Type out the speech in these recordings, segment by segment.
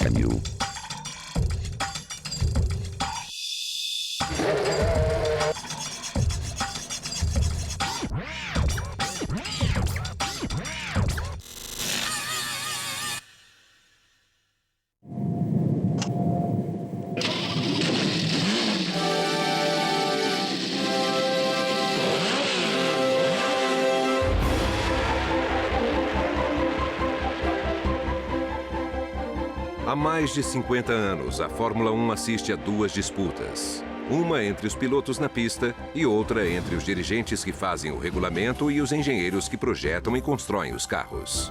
Avenue. Há mais de 50 anos, a Fórmula 1 assiste a duas disputas. Uma entre os pilotos na pista e outra entre os dirigentes que fazem o regulamento e os engenheiros que projetam e constroem os carros.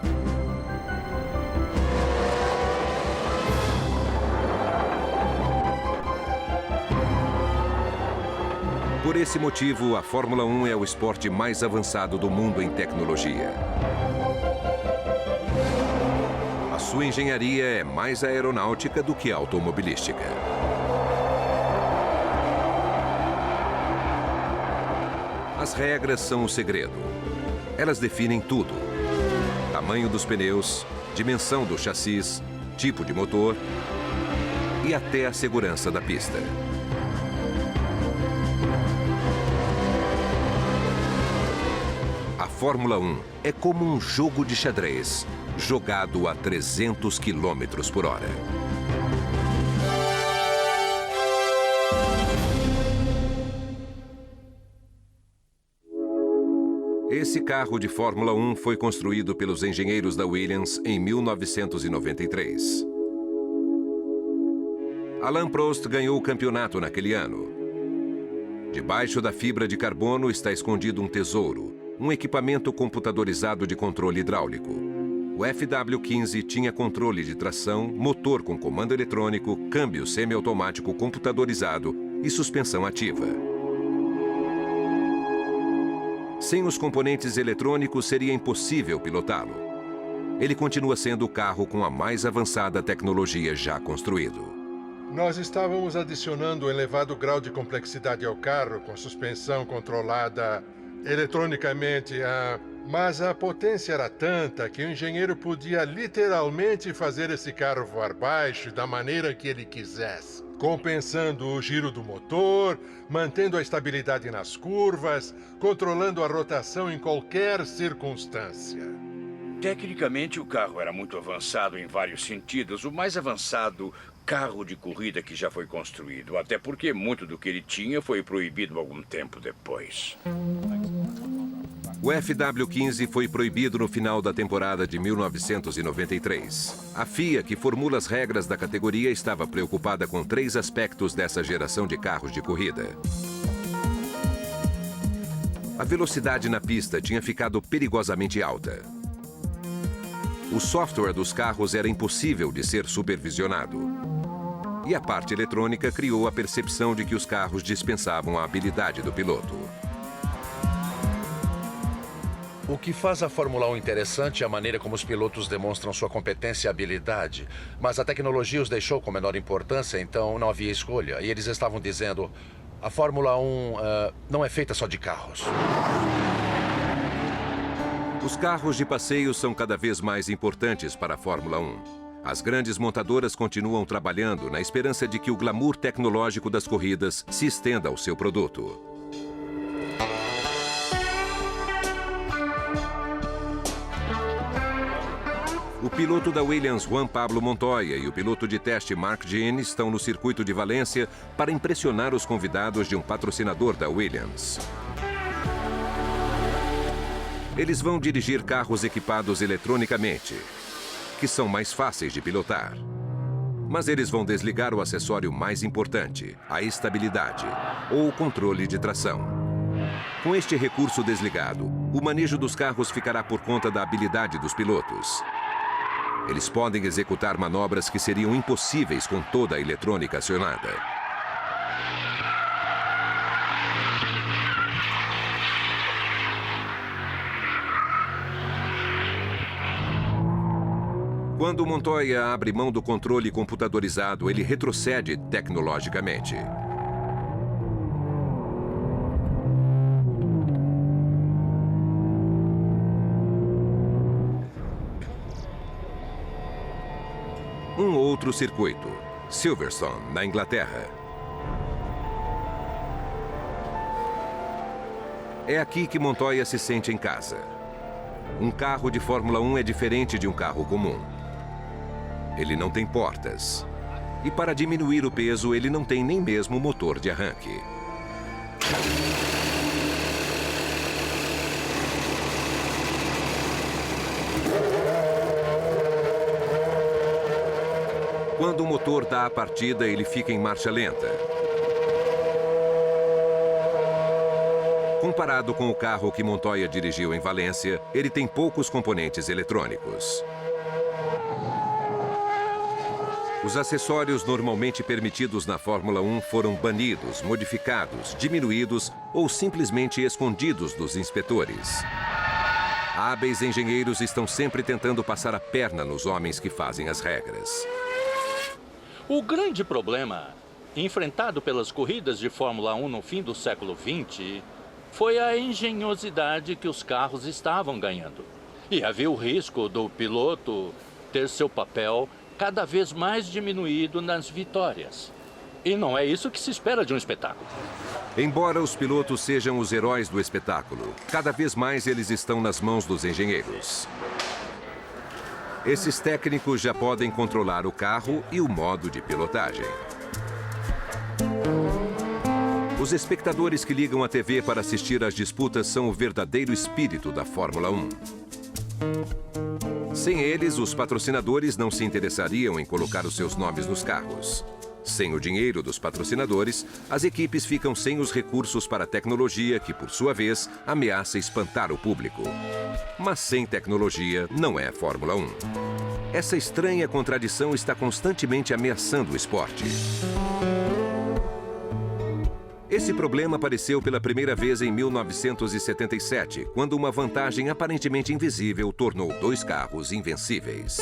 Por esse motivo, a Fórmula 1 é o esporte mais avançado do mundo em tecnologia. A sua engenharia é mais aeronáutica do que automobilística. As regras são o segredo. Elas definem tudo: tamanho dos pneus, dimensão do chassis, tipo de motor e até a segurança da pista. A Fórmula 1 é como um jogo de xadrez, jogado a 300 km por hora. Esse carro de Fórmula 1 foi construído pelos engenheiros da Williams em 1993. Alain Prost ganhou o campeonato naquele ano. Debaixo da fibra de carbono está escondido um tesouro, um equipamento computadorizado de controle hidráulico. O FW15 tinha controle de tração, motor com comando eletrônico, câmbio semiautomático computadorizado e suspensão ativa. Sem os componentes eletrônicos seria impossível pilotá-lo. Ele continua sendo o carro com a mais avançada tecnologia já construído. Nós estávamos adicionando um elevado grau de complexidade ao carro, com suspensão controlada eletronicamente, mas a potência era tanta que o engenheiro podia literalmente fazer esse carro voar baixo da maneira que ele quisesse, compensando o giro do motor, mantendo a estabilidade nas curvas, controlando a rotação em qualquer circunstância. Tecnicamente, o carro era muito avançado em vários sentidos, o mais avançado carro de corrida que já foi construído, até porque muito do que ele tinha foi proibido algum tempo depois. O FW15 foi proibido no final da temporada de 1993. A FIA, que formula as regras da categoria, estava preocupada com 3 aspectos dessa geração de carros de corrida. A velocidade na pista tinha ficado perigosamente alta. O software dos carros era impossível de ser supervisionado. E a parte eletrônica criou a percepção de que os carros dispensavam a habilidade do piloto. O que faz a Fórmula 1 interessante é a maneira como os pilotos demonstram sua competência e habilidade. Mas a tecnologia os deixou com menor importância, então não havia escolha. E eles estavam dizendo, a Fórmula 1 não é feita só de carros. Os carros de passeio são cada vez mais importantes para a Fórmula 1. As grandes montadoras continuam trabalhando na esperança de que o glamour tecnológico das corridas se estenda ao seu produto. O piloto da Williams, Juan Pablo Montoya, e o piloto de teste Mark Jean estão no circuito de Valência para impressionar os convidados de um patrocinador da Williams. Eles vão dirigir carros equipados eletronicamente, que são mais fáceis de pilotar. Mas eles vão desligar o acessório mais importante, a estabilidade, ou o controle de tração. Com este recurso desligado, o manejo dos carros ficará por conta da habilidade dos pilotos. Eles podem executar manobras que seriam impossíveis com toda a eletrônica acionada. Quando Montoya abre mão do controle computadorizado, ele retrocede tecnologicamente. Um outro circuito, Silverstone, na Inglaterra. É aqui que Montoya se sente em casa. Um carro de Fórmula 1 é diferente de um carro comum. Ele não tem portas. E para diminuir o peso, ele não tem nem mesmo motor de arranque. Quando o motor dá a partida, ele fica em marcha lenta. Comparado com o carro que Montoya dirigiu em Valência, ele tem poucos componentes eletrônicos. Os acessórios normalmente permitidos na Fórmula 1 foram banidos, modificados, diminuídos ou simplesmente escondidos dos inspetores. Hábeis engenheiros estão sempre tentando passar a perna nos homens que fazem as regras. O grande problema enfrentado pelas corridas de Fórmula 1 no fim do século XX foi a engenhosidade que os carros estavam ganhando. E havia o risco do piloto ter seu papel cada vez mais diminuído nas vitórias. E não é isso que se espera de um espetáculo. Embora os pilotos sejam os heróis do espetáculo, cada vez mais eles estão nas mãos dos engenheiros. Esses técnicos já podem controlar o carro e o modo de pilotagem. Os espectadores que ligam a TV para assistir às disputas são o verdadeiro espírito da Fórmula 1. Sem eles, os patrocinadores não se interessariam em colocar os seus nomes nos carros. Sem o dinheiro dos patrocinadores, as equipes ficam sem os recursos para a tecnologia que, por sua vez, ameaça espantar o público. Mas sem tecnologia não é Fórmula 1. Essa estranha contradição está constantemente ameaçando o esporte. Esse problema apareceu pela primeira vez em 1977, quando uma vantagem aparentemente invisível tornou dois carros invencíveis.